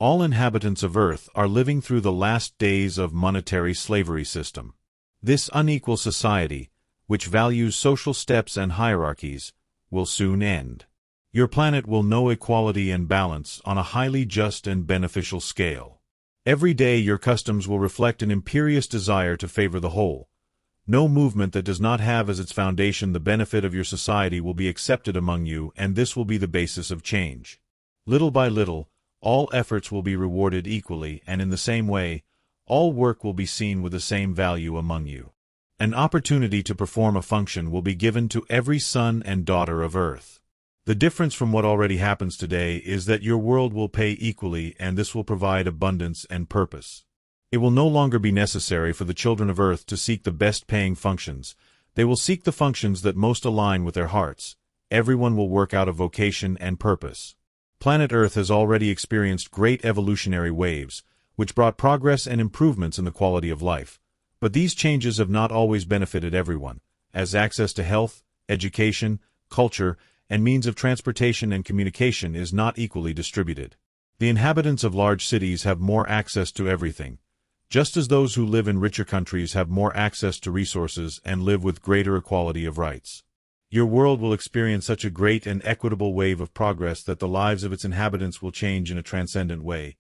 All inhabitants of Earth are living through the last days of monetary slavery system. This unequal society, which values social steps and hierarchies, will soon end. Your planet will know equality and balance on a highly just and beneficial scale. Every day your customs will reflect an imperious desire to favor the whole. No movement that does not have as its foundation the benefit of your society will be accepted among you, and this will be the basis of change. Little by little, all efforts will be rewarded equally, and in the same way, all work will be seen with the same value among you. An opportunity to perform a function will be given to every son and daughter of Earth. The difference from what already happens today is that your world will pay equally, and this will provide abundance and purpose. It will no longer be necessary for the children of Earth to seek the best-paying functions. They will seek the functions that most align with their hearts. Everyone will work out of vocation and purpose. Planet Earth has already experienced great evolutionary waves, which brought progress and improvements in the quality of life. But these changes have not always benefited everyone, as access to health, education, culture, and means of transportation and communication is not equally distributed. The inhabitants of large cities have more access to everything, just as those who live in richer countries have more access to resources and live with greater equality of rights. Your world will experience such a great and equitable wave of progress that the lives of its inhabitants will change in a transcendent way.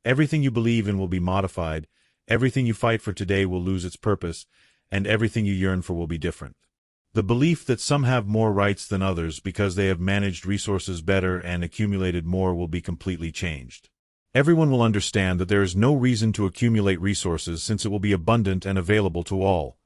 Everything you believe in will be modified, everything you fight for today will lose its purpose, and everything you yearn for will be different. The belief that some have more rights than others because they have managed resources better and accumulated more will be completely changed. Everyone will understand that there is no reason to accumulate resources since it will be abundant and available to all.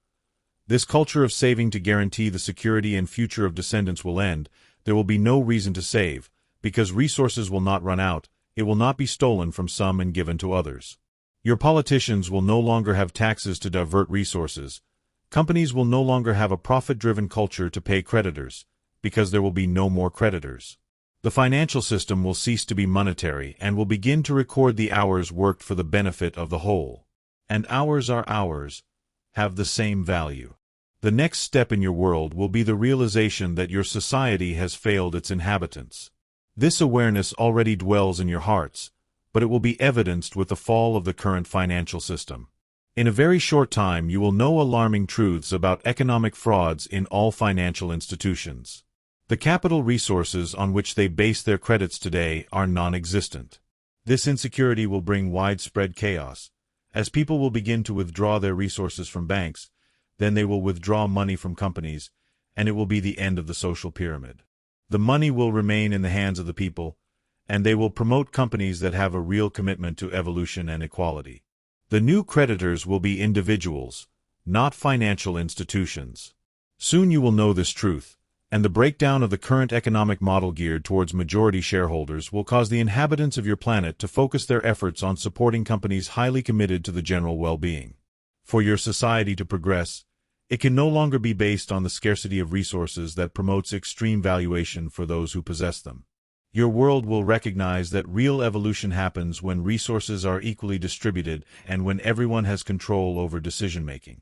This culture of saving to guarantee the security and future of descendants will end. There will be no reason to save, because resources will not run out. It will not be stolen from some and given to others. Your politicians will no longer have taxes to divert resources. Companies will no longer have a profit-driven culture to pay creditors, because there will be no more creditors. The financial system will cease to be monetary and will begin to record the hours worked for the benefit of the whole. And hours are hours, have the same value. The next step in your world will be the realization that your society has failed its inhabitants. This awareness already dwells in your hearts, but it will be evidenced with the fall of the current financial system. In a very short time you will know alarming truths about economic frauds in all financial institutions. The capital resources on which they base their credits today are non-existent. This insecurity will bring widespread chaos. As people will begin to withdraw their resources from banks, then they will withdraw money from companies, and it will be the end of the social pyramid. The money will remain in the hands of the people, and they will promote companies that have a real commitment to evolution and equality. The new creditors will be individuals, not financial institutions. Soon you will know this truth, and the breakdown of the current economic model geared towards majority shareholders will cause the inhabitants of your planet to focus their efforts on supporting companies highly committed to the general well-being. For your society to progress, it can no longer be based on the scarcity of resources that promotes extreme valuation for those who possess them. Your world will recognize that real evolution happens when resources are equally distributed and when everyone has control over decision-making.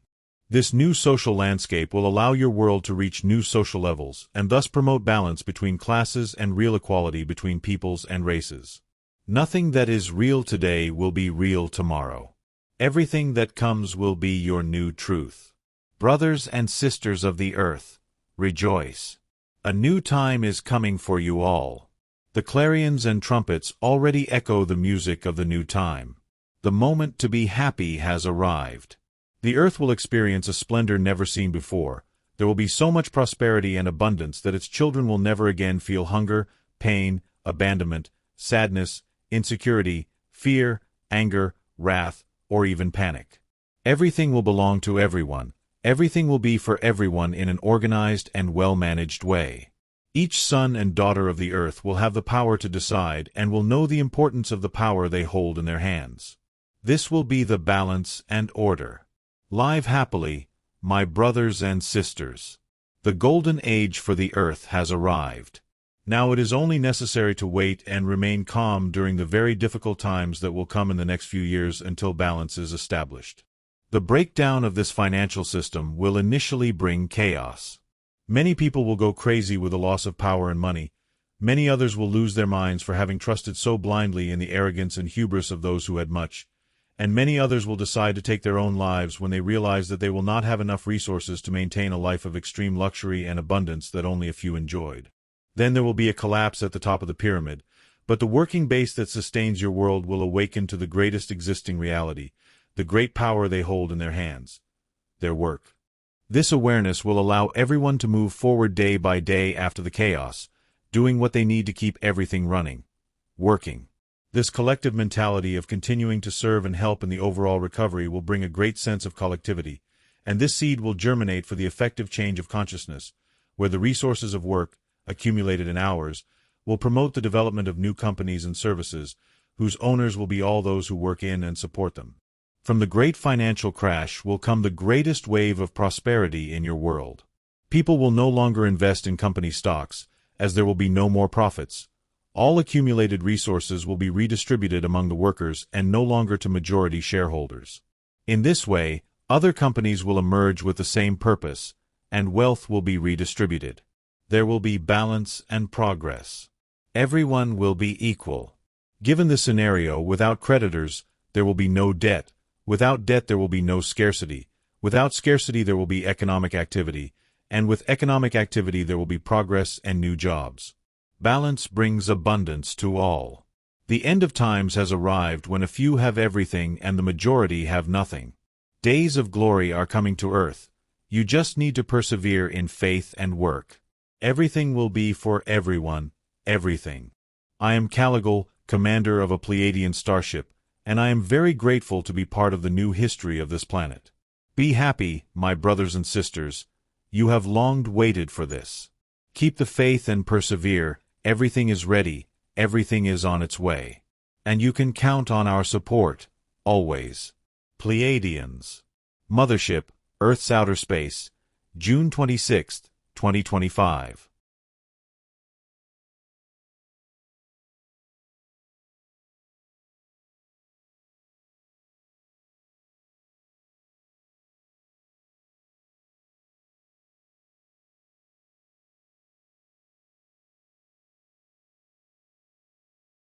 This new social landscape will allow your world to reach new social levels and thus promote balance between classes and real equality between peoples and races. Nothing that is real today will be real tomorrow. Everything that comes will be your new truth. Brothers and sisters of the earth, rejoice. A new time is coming for you all. The clarions and trumpets already echo the music of the new time. The moment to be happy has arrived. The earth will experience a splendor never seen before. There will be so much prosperity and abundance that its children will never again feel hunger, pain, abandonment, sadness, insecurity, fear, anger, wrath, or even panic. Everything will belong to everyone. Everything will be for everyone in an organized and well-managed way. Each son and daughter of the earth will have the power to decide and will know the importance of the power they hold in their hands. This will be the balance and order. Live happily, my brothers and sisters. The golden age for the earth has arrived. Now it is only necessary to wait and remain calm during the very difficult times that will come in the next few years until balance is established. The breakdown of this financial system will initially bring chaos. Many people will go crazy with the loss of power and money. Many others will lose their minds for having trusted so blindly in the arrogance and hubris of those who had much, and many others will decide to take their own lives when they realize that they will not have enough resources to maintain a life of extreme luxury and abundance that only a few enjoyed. Then there will be a collapse at the top of the pyramid, but the working base that sustains your world will awaken to the greatest existing reality, the great power they hold in their hands, their work. This awareness will allow everyone to move forward day by day after the chaos, doing what they need to keep everything running, working. This collective mentality of continuing to serve and help in the overall recovery will bring a great sense of collectivity, and this seed will germinate for the effective change of consciousness, where the resources of work, accumulated in hours, will promote the development of new companies and services, whose owners will be all those who work in and support them. From the great financial crash will come the greatest wave of prosperity in your world. People will no longer invest in company stocks, as there will be no more profits. All accumulated resources will be redistributed among the workers and no longer to majority shareholders. In this way, other companies will emerge with the same purpose, and wealth will be redistributed. There will be balance and progress. Everyone will be equal. Given the scenario, without creditors, there will be no debt. Without debt, there will be no scarcity. Without scarcity, there will be economic activity. And with economic activity, there will be progress and new jobs. Balance brings abundance to all. The end of times has arrived when a few have everything and the majority have nothing. Days of glory are coming to earth. You just need to persevere in faith and work. Everything will be for everyone, everything. I am Caligal, commander of a Pleiadian starship, and I am very grateful to be part of the new history of this planet. Be happy, my brothers and sisters. You have long waited for this. Keep the faith and persevere. Everything is ready, everything is on its way. And you can count on our support, always. Pleiadians. Mothership, Earth's Outer Space, June 26, 2025.